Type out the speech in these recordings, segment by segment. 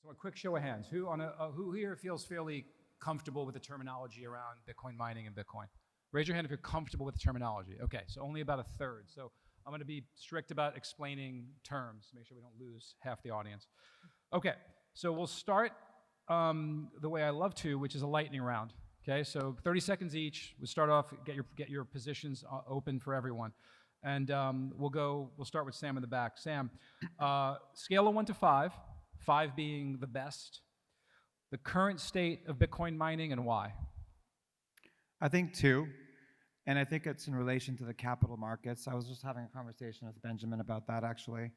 So a quick show of hands. Who here feels fairly comfortable with the terminology around Bitcoin mining and Bitcoin? Raise your hand if you're comfortable with the terminology. Okay, so only about a third. So I'm going to be strict about explaining terms, make sure we don't lose half the audience. Okay, so we'll start the way I love to, which is a lightning round. Okay, so 30 seconds each. We'll start off, get your positions open for everyone. And we'll start with Sam in the back. Sam, scale of 1 to 5, 5 being the best, the current state of Bitcoin mining and why? I think 2, and I think it's in relation to the capital markets. I was just having a conversation with Benjamin about that, actually.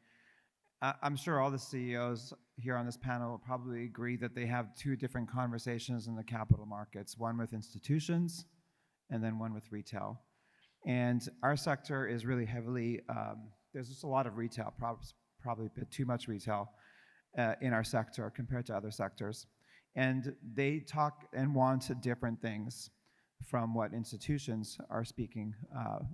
I'm sure all the CEOs here on this panel will probably agree that they have 2 different conversations in the capital markets, one with institutions and then one with retail. And our sector is really heavily, there's just a lot of retail, probably a bit too much retail in our sector compared to other sectors. And they talk and want different things from what institutions are speaking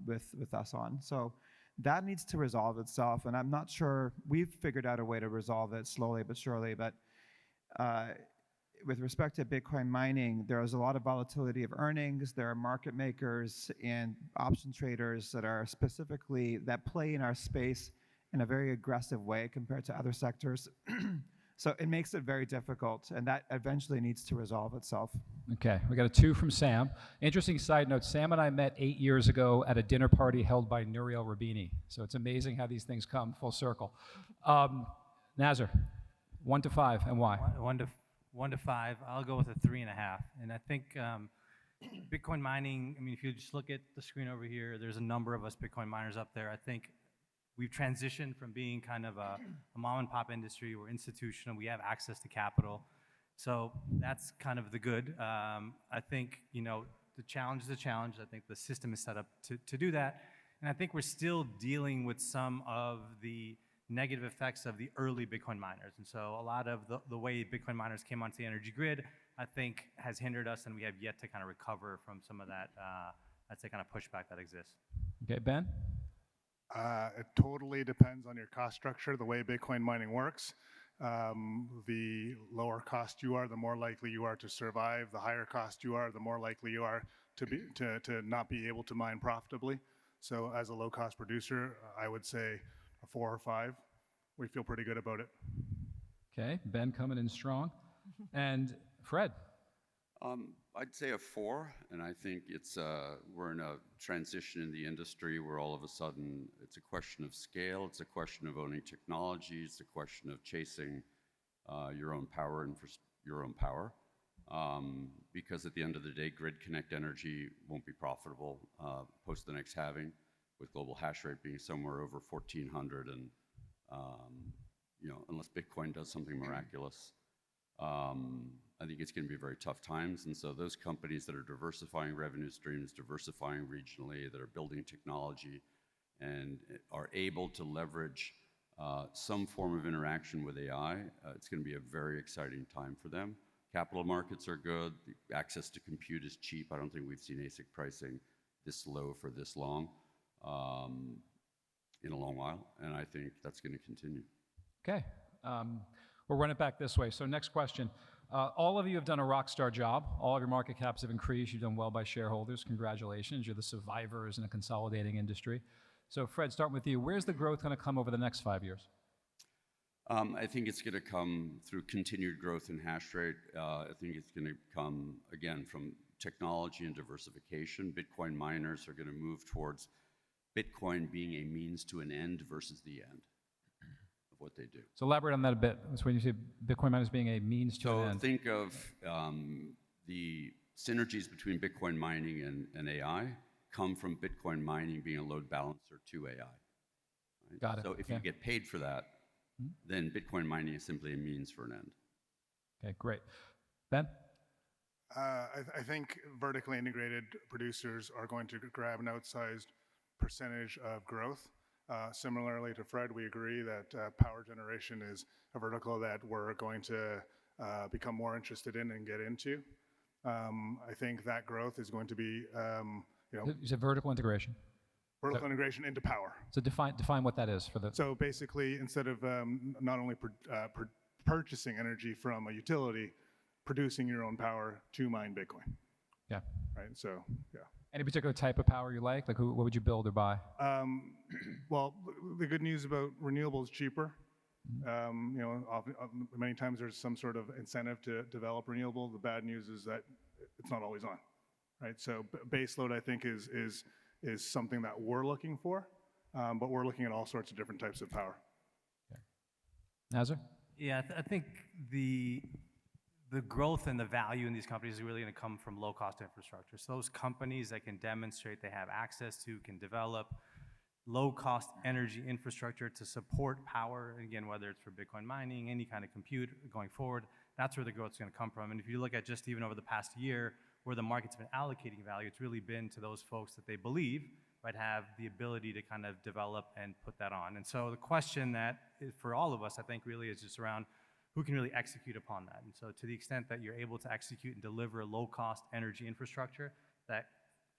with us on. So that needs to resolve itself, and I'm not sure, we've figured out a way to resolve it slowly but surely, but with respect to Bitcoin mining, there is a lot of volatility of earnings. There are market makers and option traders that play in our space in a very aggressive way compared to other sectors. So it makes it very difficult, and that eventually needs to resolve itself. Okay, we got a 2 from Sam. Interesting side note, Sam and I met 8 years ago at a dinner party held by Nouriel Rabini. So it's amazing how these things come full circle. Nazar, 1 to 5, and why? 1 to 5, I'll go with a 3.5. And I think Bitcoin mining, I mean, if you just look at the screen over here, there's a number of us Bitcoin miners up there. I think we've transitioned from being kind of a mom and pop industry. We're institutional, we have access to capital. So that's kind of the good. I think, the challenge is a challenge. I think the system is set up to do that. And I think we're still dealing with some of the negative effects of the early Bitcoin miners. And so a lot of the way Bitcoin miners came onto the energy grid, I think has hindered us, and we have yet to kind of recover from some of that, I'd say, kind of pushback that exists. Okay, Ben? It totally depends on your cost structure, the way Bitcoin mining works. The lower cost you are, the more likely you are to survive. The higher cost you are, the more likely you are to not be able to mine profitably. So as a low-cost producer, I would say a 4 or 5. We feel pretty good about it. Okay, Ben coming in strong. And Fred? I'd say a 4, and I think we're in a transition in the industry where all of a sudden it's a question of scale, it's a question of owning technology, it's a question of chasing your own power and for your own power. Because at the end of the day, grid connect energy won't be profitable post the next halving, with global hash rate being somewhere over 1,400, and unless Bitcoin does something miraculous. I think it's going to be very tough times, and so those companies that are diversifying revenue streams, diversifying regionally, that are building technology, and are able to leverage some form of interaction with AI, it's going to be a very exciting time for them. Capital markets are good. The access to compute is cheap. I don't think we've seen ASIC pricing this low for this long in a long while, and I think that's going to continue. Okay. We'll run it back this way. So next question. All of you have done a rock star job. All of your market caps have increased. You've done well by shareholders. Congratulations. You're the survivors in a consolidating industry. So Fred, starting with you, where's the growth going to come over the next 5 years? I think it's going to come through continued growth in hash rate. I think it's going to come, again, from technology and diversification. Bitcoin miners are going to move towards Bitcoin being a means to an end versus the end of what they do. So elaborate on that a bit. That's when you say Bitcoin miners being a means to an end. So think of the synergies between Bitcoin mining and AI come from Bitcoin mining being a load balancer to AI. Right? Got it. So if you get paid for that, then Bitcoin mining is simply a means for an end. Okay, great. Ben? I think vertically integrated producers are going to grab an outsized percentage of growth. Similarly to Fred, we agree that power generation is a vertical that we're going to become more interested in and get into. I think that growth is going to be, You said vertical integration. Vertical integration into power. So define what that is for the. So basically, instead of not only purchasing energy from a utility, producing your own power to mine Bitcoin, Yeah. right? So, yeah. Any particular type of power you like? Like, what would you build or buy? Well, the good news about renewables cheaper. You know, many times there's some sort of incentive to develop renewable. The bad news is that it's not always on, right? So baseload, I think, is something that we're looking for, but we're looking at all sorts of different types of power. Nazar? Yeah, I think the growth and the value in these companies is really going to come from low-cost infrastructure. So those companies that can demonstrate they have access to, can develop low-cost energy infrastructure to support power, again, whether it's for Bitcoin mining, any kind of compute going forward, that's where the growth is going to come from. And if you look at just even over the past year, where the market's been allocating value, it's really been to those folks that they believe have the ability to kind of develop and put that on. And so the question that is for all of us, I think, really is just around who can really execute upon that. And so to the extent that you're able to execute and deliver low-cost energy infrastructure that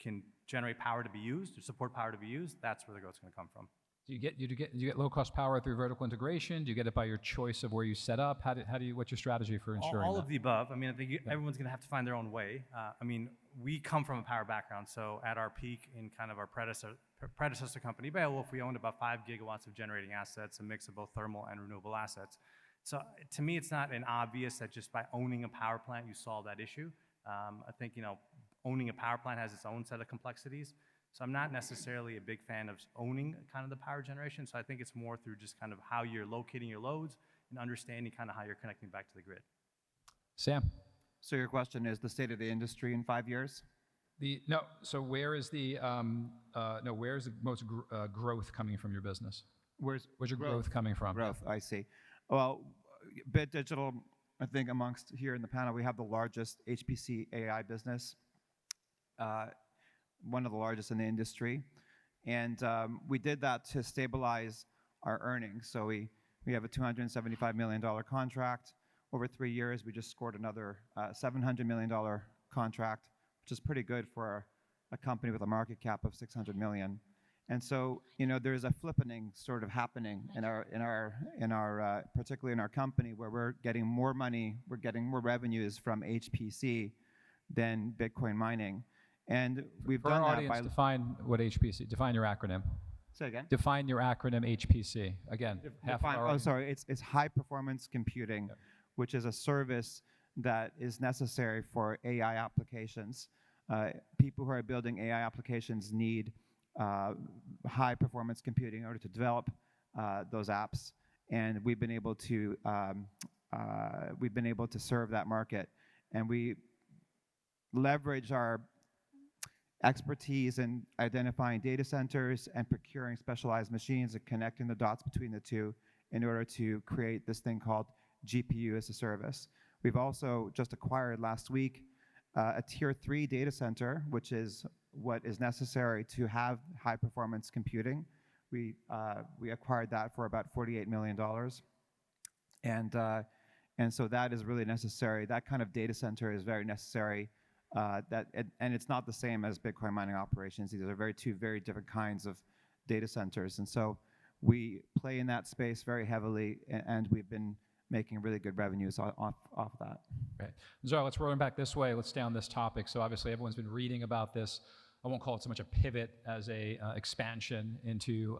can generate power to be used or support power to be used, that's where the growth's going to come from. Do you get low-cost power through vertical integration? Do you get it by your choice of where you set up? What's your strategy for ensuring all that? of the above. I mean, I think everyone's going to have to find their own way. I mean, we come from a power background, so at our peak in kind of our predecessor company, TeraWulf, we owned about 5 gigawatts of generating assets, a mix of both thermal and renewable assets. So to me, it's not an obvious that just by owning a power plant you solve that issue. I think, you know, owning a power plant has its own set of complexities. So I'm not necessarily a big fan of owning kind of the power generation. So I think it's more through just kind of how you're locating your loads and understanding kind of how you're connecting back to the grid. Sam? So your question is the state of the industry in 5 years? So where's the most growth coming from your business? Where's your growth coming from? Growth, I see. Well, Bit Digital, I think amongst here in the panel, we have the largest HPC AI business, one of the largest in the industry. And we did that to stabilize our earnings. So we have a $275 million contract. Over 3 years, we just scored another $700 million contract, which is pretty good for a company with a market cap of $600 million. And so, you know, there's a flippening sort of happening in our particularly in our company, where we're getting more money, we're getting more revenues from HPC than Bitcoin mining. And we've For done our that audience, by define your acronym. Say again. Define your acronym HPC. Again, half of our audience. It's high performance computing, which is a service that is necessary for AI applications. People who are building AI applications need high performance computing in order to develop those apps, and we've been able to serve that market, and we leverage our expertise in identifying data centers and procuring specialized machines and connecting the dots between the two in order to create this thing called GPU as a service. We've also just acquired last week a tier 3 data center, which is what is necessary to have high performance computing. We acquired that for about $48 million. And so that is really necessary. That kind of data center is very necessary. And it's not the same as Bitcoin mining operations. These are two very different kinds of data centers. And so we play in that space very heavily, and we've been making really good revenues off of that. Right. So let's roll it back this way. Let's stay on this topic. So obviously everyone's been reading about this. I won't call it so much a pivot as a expansion into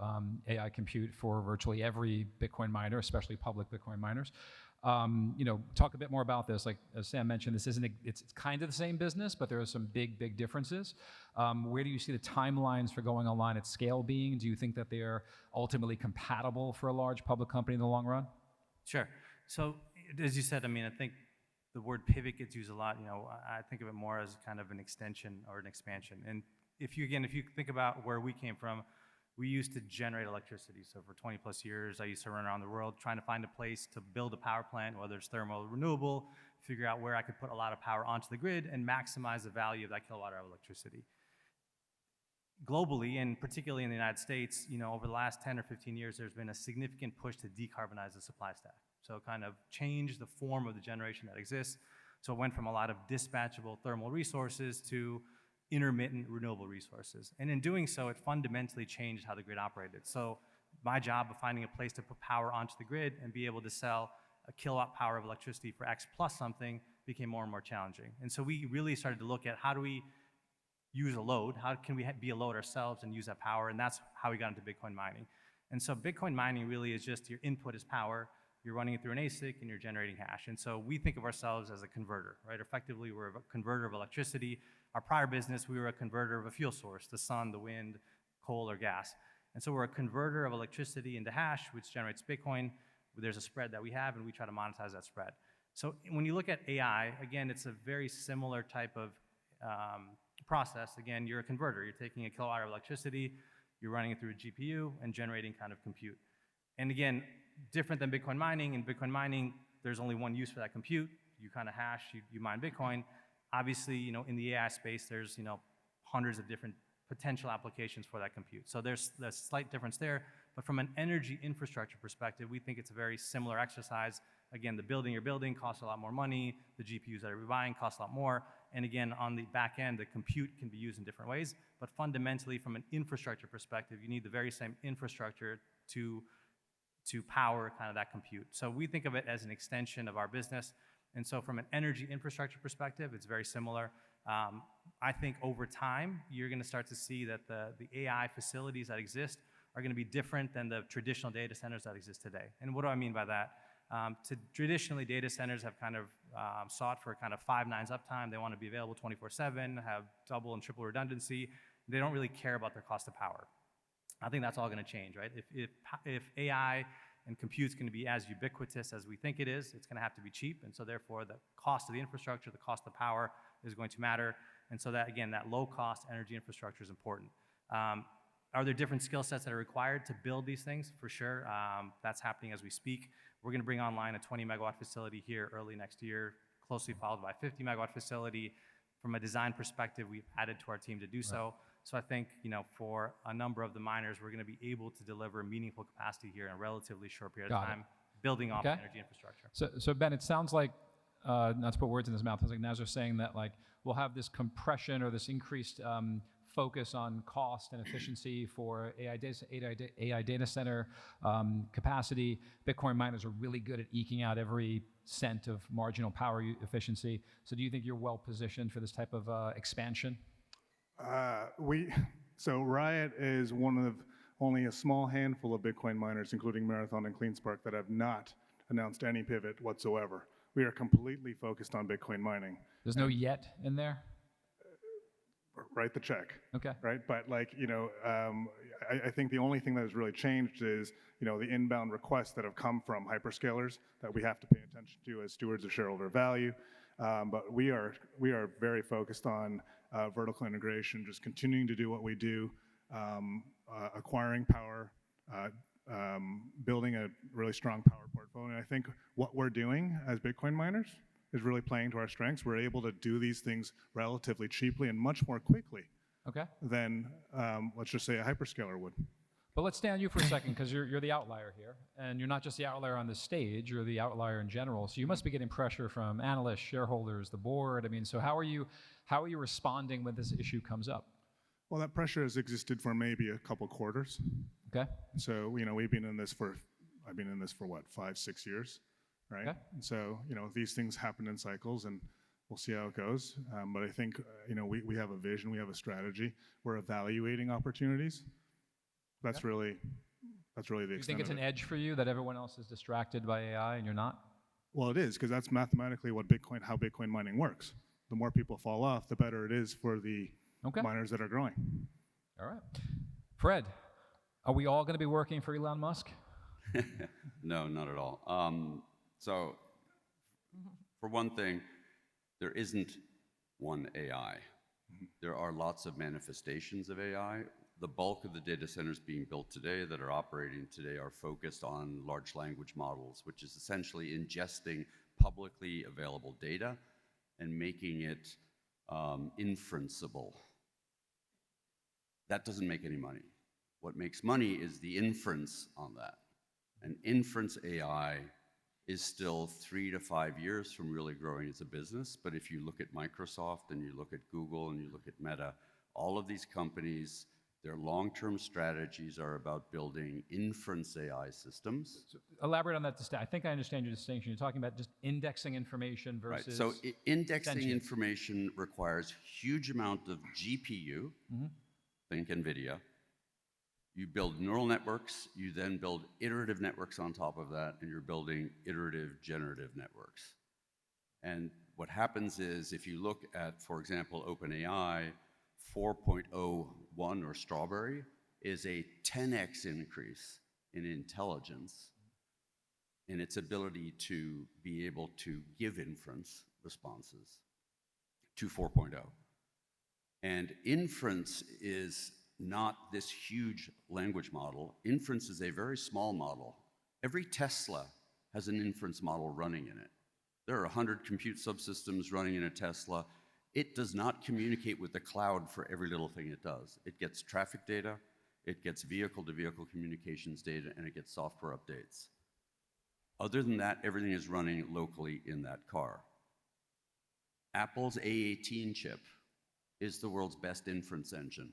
AI compute for virtually every Bitcoin miner, especially public Bitcoin miners. You know, talk a bit more about this. Like as Sam mentioned, this isn't it's kind of the same business, but there are some big differences. Where do you see the timelines for going online at scale being? Do you think that they are ultimately compatible for a large public company in the long run? Sure. So as you said, I mean, I think the word pivot gets used a lot. You know, I think of it more as kind of an extension or an expansion. And if you think about where we came from, we used to generate electricity. So for 20 plus years, I used to run around the world trying to find a place to build a power plant, whether it's thermal or renewable, figure out where I could put a lot of power onto the grid and maximize the value of that kilowatt hour of electricity. Globally, and particularly in the United States, you know, over the last 10 or 15 years, there's been a significant push to decarbonize the supply stack. So kind of change the form of the generation that exists. So it went from a lot of dispatchable thermal resources to intermittent renewable resources. And in doing so, it fundamentally changed how the grid operated. So my job of finding a place to put power onto the grid and be able to sell a kilowatt power of electricity for X plus something became more and more challenging. And so we really started to look at how do we use a load, how can we be a load ourselves and use that power, and that's how we got into Bitcoin mining. And so Bitcoin mining really is just your input is power, you're running it through an ASIC and you're generating hash. And so we think of ourselves as a converter, right? Effectively, we're a converter of electricity. Our prior business, we were a converter of a fuel source, the sun, the wind, coal, or gas. And so we're a converter of electricity into hash, which generates Bitcoin. There's a spread that we have, and we try to monetize that spread. So when you look at AI, again, it's a very similar type of process. Again, you're a converter. You're taking a kilowatt of electricity, you're running it through a GPU, and generating kind of compute. And again, different than Bitcoin mining. In Bitcoin mining, there's only one use for that compute. You kind of hash, you mine Bitcoin. Obviously, you know, in the AI space, there's, you know, hundreds of different potential applications for that compute. So there's a slight difference there. But from an energy infrastructure perspective, we think it's a very similar exercise. Again, the building you're building costs a lot more money. The GPUs that you're buying cost a lot more. And again, on the back end, the compute can be used in different ways. But fundamentally, from an infrastructure perspective, you need the very same infrastructure to power kind of that compute. So we think of it as an extension of our business. And so from an energy infrastructure perspective, it's very similar. I think over time, you're going to start to see that the AI facilities that exist are going to be different than the traditional data centers that exist today. And what do I mean by that? Traditionally, data centers have kind of sought for kind of 5 nines uptime. They want to be available 24/7, have double and triple redundancy. They don't really care about their cost of power. I think that's all going to change, right? If AI and compute's going to be as ubiquitous as we think it is, it's going to have to be cheap, and so therefore the cost of the infrastructure, the cost of power is going to matter, and so that, again, that low-cost energy infrastructure is important. Are there different skill sets that are required to build these things? For sure. That's happening as we speak. We're going to bring online a 20-megawatt facility here early next year, closely followed by a 50-megawatt facility. From a design perspective, we've added to our team to do so. So I think, you know, for a number of the miners, we're going to be able to deliver meaningful capacity here in a relatively short period of time, building off energy infrastructure. So Ben, it sounds like, not to put words in his mouth, it sounds like Nazar saying that, like, we'll have this compression or this increased focus on cost and efficiency for AI data center capacity. Bitcoin miners are really good at eking out every cent of marginal power efficiency. So do you think you're well positioned for this type of expansion? So Riot is one of only a small handful of Bitcoin miners, including Marathon and CleanSpark, that have not announced any pivot whatsoever. We are completely focused on Bitcoin mining. There's no yet in there? Write the check. Okay. Right, but like, you know, I think the only thing that has really changed is, you know, the inbound requests that have come from hyperscalers that we have to pay attention to as stewards of shareholder value. But we are very focused on vertical integration, just continuing to do what we do, acquiring power, building a really strong power portfolio. And I think what we're doing as Bitcoin miners is really playing to our strengths. We're able to do these things relatively cheaply and much more quickly than, let's just say, a hyperscaler would. But let's stay on you for a second, because you're the outlier here, and you're not just the outlier on the stage, you're the outlier in general. So you must be getting pressure from analysts, shareholders, the board. I mean, so how are you responding when this issue comes up? Well, that pressure has existed for maybe a couple quarters. Okay. So, you know, I've been in this for what, 5-6 years, right? Okay. And so, you know, these things happen in cycles, and we'll see how it goes. But I think, you know, we have a vision, we have a strategy. We're evaluating opportunities. That's really the extent of it. You think it's an edge for you that everyone else is distracted by AI and you're not? Well, it is, because that's mathematically how Bitcoin mining works. The more people fall off, the better it is for the miners that are growing. All right. Fred, are we all going to be working for Elon Musk? No, not at all. So, for one thing, there isn't one AI. There are lots of manifestations of AI. The bulk of the data centers being built today that are operating today are focused on large language models, which is essentially ingesting publicly available data and making it inferenceable. That doesn't make any money. What makes money is the inference on that. And inference AI is still 3 to 5 years from really growing as a business. But if you look at Microsoft and you look at Google and you look at Meta, all of these companies, Their long-term strategies are about building inference AI systems. So elaborate on that. I think I understand your distinction. You're talking about just indexing information Right. versus So indexing sentience. information requires huge amount of GPU. Think NVIDIA. You build neural networks, you then build iterative networks on top of that, and you're building iterative generative networks. And what happens is, if you look at, for example, OpenAI, 4.01 or Strawberry is a 10x increase in intelligence in its ability to be able to give inference responses to 4.0. And inference is not this huge language model. Inference is a very small model. Every Tesla has an inference model running in it. There are 100 compute subsystems running in a Tesla. It does not communicate with the cloud for every little thing it does. It gets traffic data, it gets vehicle-to-vehicle communications data, and it gets software updates. Other than that, everything is running locally in that car. Apple's A18 chip is the world's best inference engine.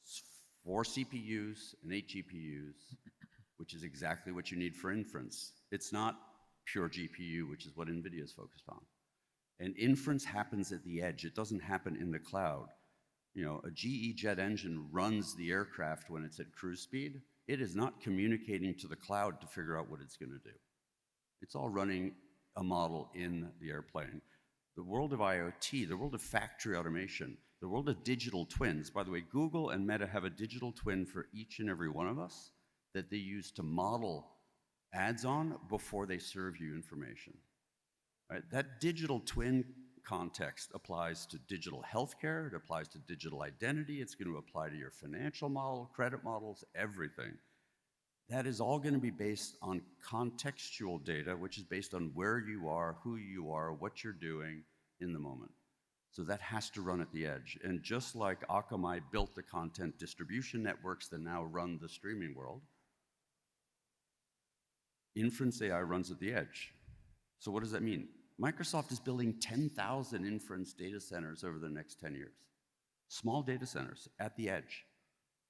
It's 4 CPUs and 8 GPUs, which is exactly what you need for inference. It's not pure GPU, which is what NVIDIA is focused on. And inference happens at the edge. It doesn't happen in the cloud. You know, a GE jet engine runs the aircraft when it's at cruise speed. It is not communicating to the cloud to figure out what it's going to do. It's all running a model in the airplane. The world of IoT, the world of factory automation, the world of digital twins. By the way, Google and Meta have a digital twin for each and every one of us that they use to model ads on before they serve you information. Right? That digital twin context applies to digital healthcare, it applies to digital identity, it's going to apply to your financial model, credit models, everything. That is all going to be based on contextual data, which is based on where you are, who you are, what you're doing in the moment. So that has to run at the edge. And just like Akamai built the content distribution networks that now run the streaming world, inference AI runs at the edge. So what does that mean? Microsoft is building 10,000 inference data centers over the next 10 years. Small data centers at the edge,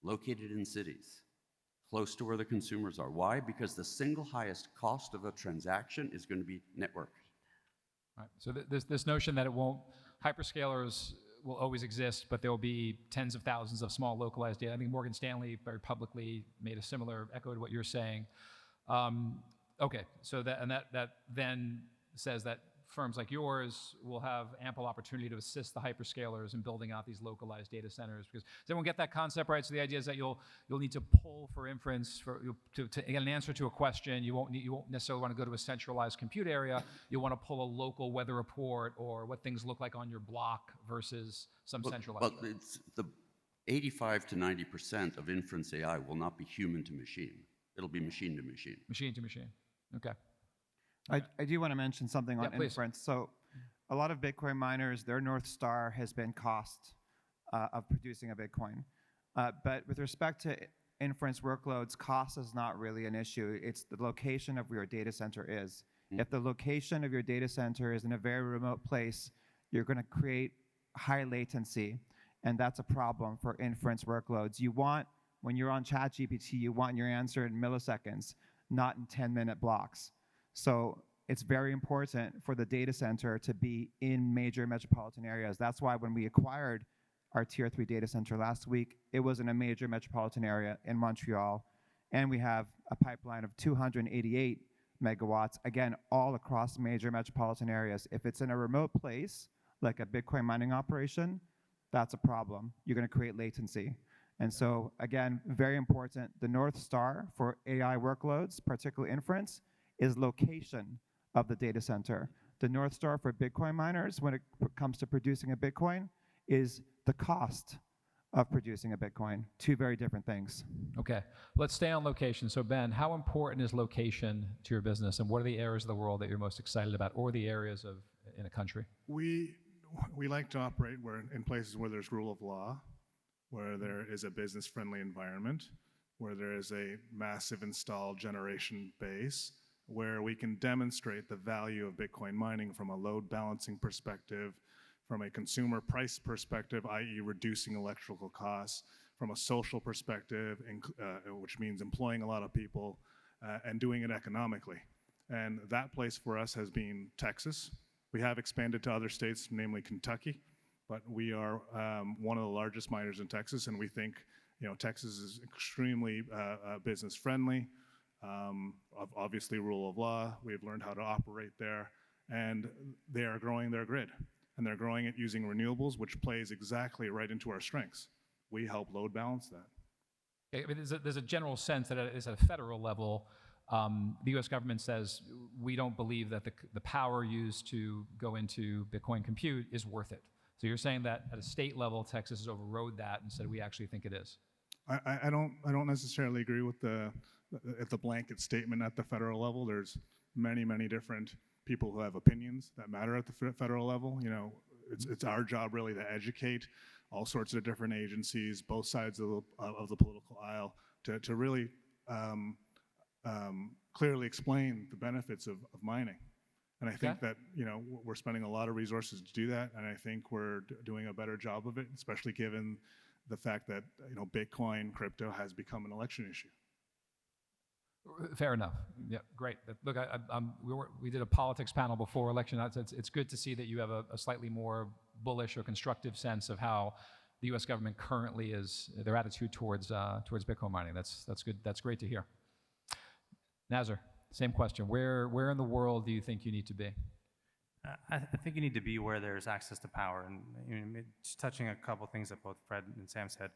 located in cities, close to where the consumers are. Why? Because the single highest cost of a transaction is going to be network. Right. So this notion that it won't, hyperscalers will always exist, but there will be tens of thousands of small localized data. I think Morgan Stanley very publicly made a similar echo to what you're saying. Okay, so that then says that firms like yours will have ample opportunity to assist the hyperscalers in building out these localized data centers. Because does everyone get that concept right? So the idea is that you'll need to pull for inference to get an answer to a question. You won't necessarily want to go to a centralized compute area. You'll want to pull a local weather report or what things look like on your block versus some centralized. But it's the 85 to 90% of inference AI will not be human to machine. It'll be machine to machine. Machine to machine. Okay. I do want to mention something on please. inference. So a lot of Bitcoin miners, their North Star has been cost of producing a Bitcoin. But with respect to inference workloads, cost is not really an issue. It's the location of where your data center is. If the location of your data center is in a very remote place, you're going to create high latency, and that's a problem for inference workloads. You want, when you're on ChatGPT, you want your answer in milliseconds, not in 10-minute blocks. So it's very important for the data center to be in major metropolitan areas. That's why when we acquired our Tier 3 data center last week, it was in a major metropolitan area in Montreal. And we have a pipeline of 288 megawatts, again, all across major metropolitan areas. If it's in a remote place, like a Bitcoin mining operation, that's a problem. You're going to create latency. And so, again, very important, the North Star for AI workloads, particularly inference, is location of the data center. The North Star for Bitcoin miners, when it comes to producing a Bitcoin, is the cost of producing a Bitcoin. Two very different things. Okay, let's stay on location. So Ben, how important is location to your business, and what are the areas of the world that you're most excited about, or the areas in a country? We like to operate in places where there's rule of law, where there is a business-friendly environment, where there is a massive installed generation base, where we can demonstrate the value of Bitcoin mining from a load balancing perspective, from a consumer price perspective, i.e. reducing electrical costs, from a social perspective, which means employing a lot of people and doing it economically. And that place for us has been Texas. We have expanded to other states, namely Kentucky, but we are one of the largest miners in Texas, and we think Texas is extremely business friendly. Obviously, rule of law. We've learned how to operate there, and they are growing their grid, and they're growing it using renewables, which plays exactly right into our strengths. We help load balance that. Okay, I mean, there's a general sense that it is at a federal level. The U.S. government says we don't believe that the power used to go into Bitcoin compute is worth it. So you're saying that at a state level, Texas has overrode that and said we actually think it is. I don't necessarily agree with the blanket statement at the federal level. There's many different people who have opinions that matter at the federal level. It's our job really to educate all sorts of different agencies, both sides of the political aisle, to really clearly explain the benefits of mining. And I think that we're spending a lot of resources to do that, and I think we're doing a better job of it, especially given the fact that Bitcoin, crypto has become an election issue. Fair enough. Yeah, great. Look, we did a politics panel before election. It's good to see that you have a slightly more bullish or constructive sense of how the U.S. government currently is, their attitude towards Bitcoin mining. That's good. That's great to hear. Nazar, same question. Where in the world do you think you need to be? I think you need to be where there's access to power. And just touching a couple things that both Fred and Sam said,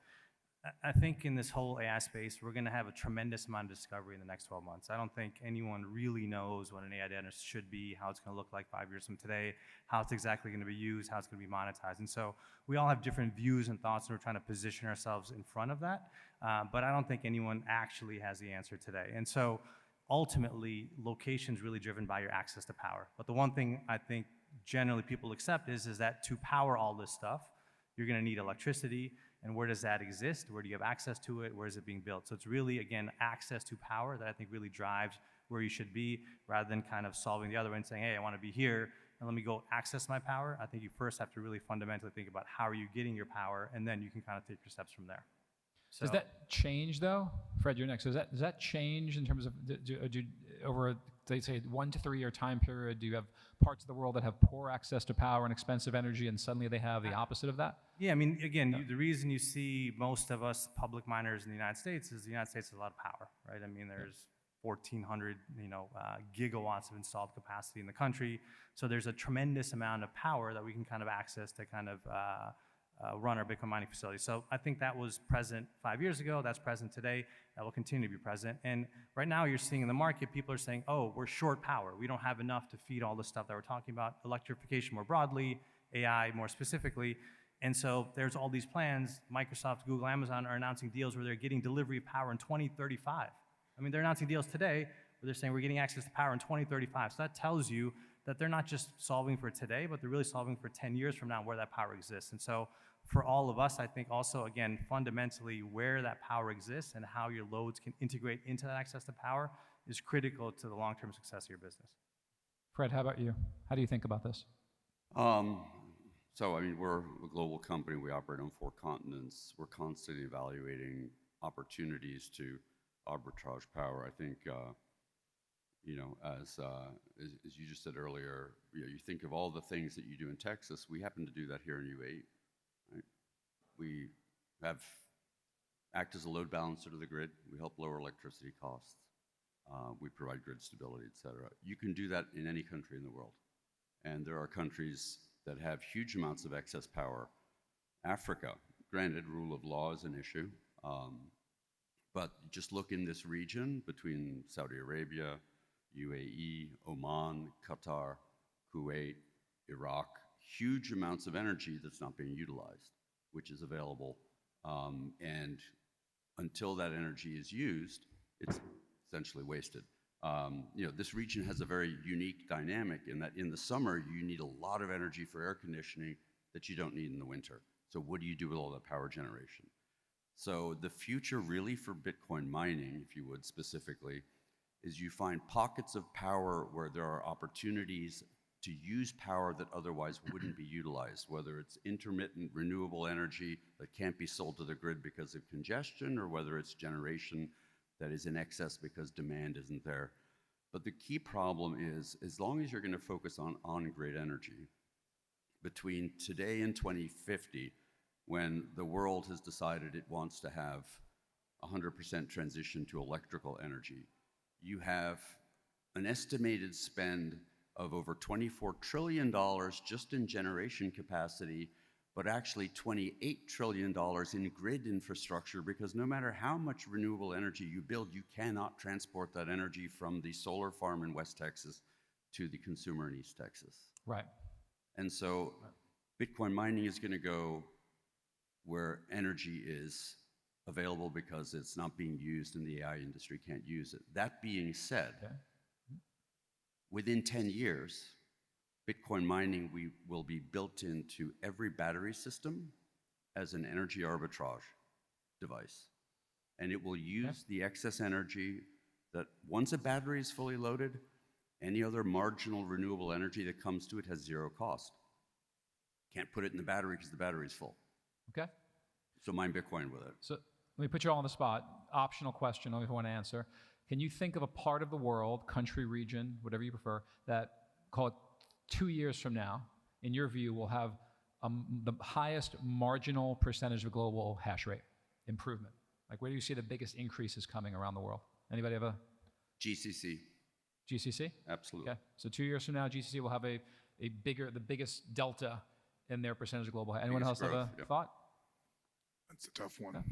I think in this whole AI space, we're going to have a tremendous amount of discovery in the next 12 months. I don't think anyone really knows what an AI data should be, how it's going to look like 5 years from today, how it's exactly going to be used, how it's going to be monetized. And so we all have different views and thoughts, and we're trying to position ourselves in front of that. But I don't think anyone actually has the answer today. And so ultimately, location's really driven by your access to power. But the one thing I think generally people accept is that to power all this stuff, you're going to need electricity. And where does that exist? Where do you have access to it? Where is it being built? So it's really, again, access to power that I think really drives where you should be, rather than kind of solving the other way and saying, hey, I want to be here, and let me go access my power. I think you first have to really fundamentally think about how are you getting your power, and then you can kind of take your steps from there. So, does that change, though? Fred, you're next. Does that change in terms of, over, they say, 1 to 3 year time period, do you have parts of the world that have poor access to power and expensive energy, and suddenly they have the opposite of that? Yeah, I mean, again, the reason you see most of us public miners in the United States is the United States has a lot of power, right? I mean, there's 1,400, gigawatts of installed capacity in the country. So there's a tremendous amount of power that we can kind of access to kind of run our Bitcoin mining facility. So I think that was present 5 years ago. That's present today. That will continue to be present. And right now you're seeing in the market, people are saying, oh, we're short power. We don't have enough to feed all the stuff that we're talking about, electrification more broadly, AI more specifically. And so there's all these plans. Microsoft, Google, Amazon are announcing deals where they're getting delivery of power in 2035. I mean, they're announcing deals today where they're saying we're getting access to power in 2035. So that tells you that they're not just solving for today, but they're really solving for 10 years from now where that power exists. And so for all of us, I think also, again, fundamentally where that power exists and how your loads can integrate into that access to power is critical to the long-term success of your business. Fred, how about you? How do you think about this? So, I mean, we're a global company. We operate on 4 continents. We're constantly evaluating opportunities to arbitrage power. I think, as you just said earlier, you think of all the things that you do in Texas. We happen to do that here in UAE. Right? We act as a load balancer to the grid. We help lower electricity costs. We provide grid stability, et cetera. You can do that in any country in the world. And there are countries that have huge amounts of excess power. Africa, granted, rule of law is an issue. But just look in this region between Saudi Arabia, UAE, Oman, Qatar, Kuwait, Iraq, huge amounts of energy that's not being utilized, which is available. And until that energy is used, it's essentially wasted. This region has a very unique dynamic in that in the summer, you need a lot of energy for air conditioning that you don't need in the winter. So what do you do with all that power generation? So the future really for Bitcoin mining, if you would specifically, is you find pockets of power where there are opportunities to use power that otherwise wouldn't be utilized, whether it's intermittent renewable energy that can't be sold to the grid because of congestion, or whether it's generation that is in excess because demand isn't there. But the key problem is, as long as you're going to focus on grid energy, between today and 2050, when the world has decided it wants to have 100% transition to electrical energy, you have an estimated spend of over $24 trillion just in generation capacity, but actually $28 trillion in grid infrastructure, because no matter how much renewable energy you build, you cannot transport that energy from the solar farm in West Texas to the consumer in East Texas. Right. And so Bitcoin mining is going to go where energy is available because it's not being used and the AI industry can't use it. That being said, Okay. within 10 years, Bitcoin mining will be built into every battery system as an energy arbitrage device. And it will use the excess energy that, once a battery is fully loaded, any other marginal renewable energy that comes to it has zero cost. Can't put it in the battery because the battery's full. Okay. So mine Bitcoin with it. So let me put you all on the spot. Optional question, only if you want to answer. Can you think of a part of the world, country, region, whatever you prefer, that, call it 2 years from now, in your view, will have the highest marginal percentage of global hash rate improvement? Like, where do you see the biggest increases coming around the world? Anybody have a GCC, GCC? absolutely. Okay. So 2 years from now, GCC will have the biggest delta in their percentage of global hash. Anyone else Biggest have a growth, yep. thought? That's a tough one. Okay.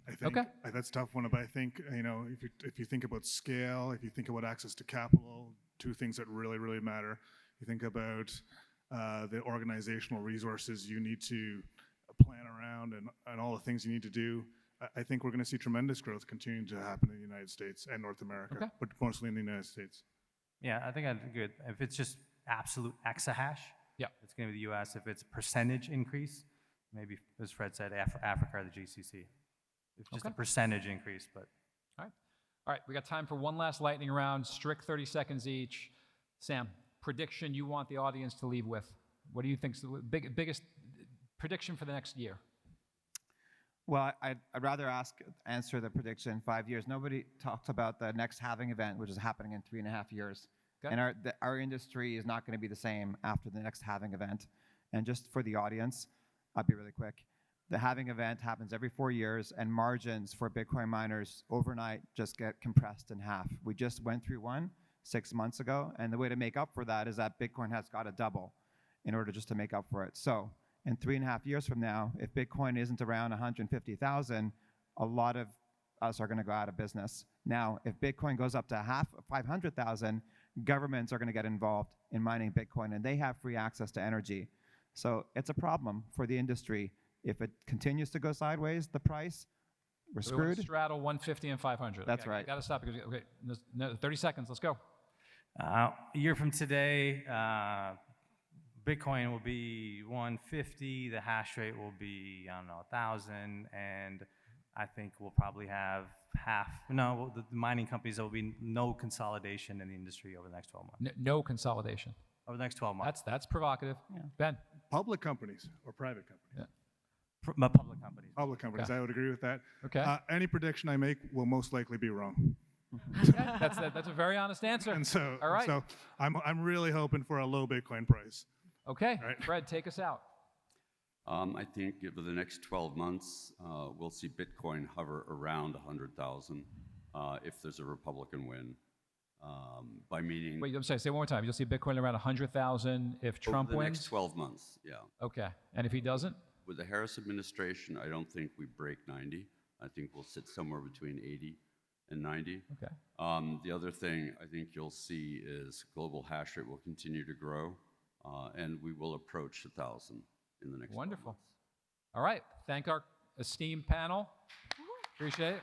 I think Okay. that's a tough one. But I think, if you think about scale, if you think about access to capital, two things that really, really matter. You think about the organizational resources you need to plan around and all the things you need to do. I think we're going to see tremendous growth continuing to happen in the United States and North America, Okay. but mostly in the United States. Yeah, I think I'd agree. If it's just absolute exahash, Yeah. it's going to be the US. If it's percentage increase, maybe, as Fred said, Africa or the GCC. It's just a Okay. percentage increase, but. All right, we got time for one last lightning round, strict 30 seconds each. Sam, prediction you want the audience to leave with. What do you think is the biggest prediction for the next year? Well, I'd rather answer the prediction 5 years. Nobody talks about the next halving event, which is happening in 3.5 years. Okay. And our industry is not going to be the same after the next halving event. And just for the audience, I'll be really quick. The halving event happens every 4 years, and margins for Bitcoin miners overnight just get compressed in half. We just went through one 6 months ago, and the way to make up for that is that Bitcoin has got to double in order just to make up for it. So in 3.5 years from now, if Bitcoin isn't around 150,000, a lot of us are going to go out of business. Now, if Bitcoin goes up to 500,000, governments are going to get involved in mining Bitcoin, and they have free access to energy. So it's a problem for the industry. If it continues to go sideways, the price, we're We want to screwed. straddle 150 and 500. That's Okay, right. Got to stop because, okay, no, 30 seconds, let's go. A year from today, Bitcoin will be 150. The hash rate will be, 1,000. And I think we'll probably have the mining companies, there will be no consolidation in the industry over the next 12 months. No consolidation. Over the next 12 months. That's provocative. Ben? Public companies or private companies? Yeah. Public companies. Public companies, Okay. I would agree with that. Okay. Any prediction I make will most likely be wrong. Okay, that's a very honest answer. And so, All right. so I'm really hoping for a low Bitcoin price. Okay, Right. Fred, take us out. I think over the next 12 months, we'll see Bitcoin hover around 100,000 if there's a Republican win. By meaning Wait, I'm sorry, say it one more time. You'll see Bitcoin around 100,000 if Trump over the wins? next 12 months, yeah. Okay, and if he doesn't? With the Harris administration, I don't think we break 90. I think we'll sit somewhere between 80 and 90. Okay. The other thing I think you'll see is global hash rate will continue to grow, and we will approach 1,000 in the next 12 Wonderful. months. All right, thank our esteemed panel. Appreciate it.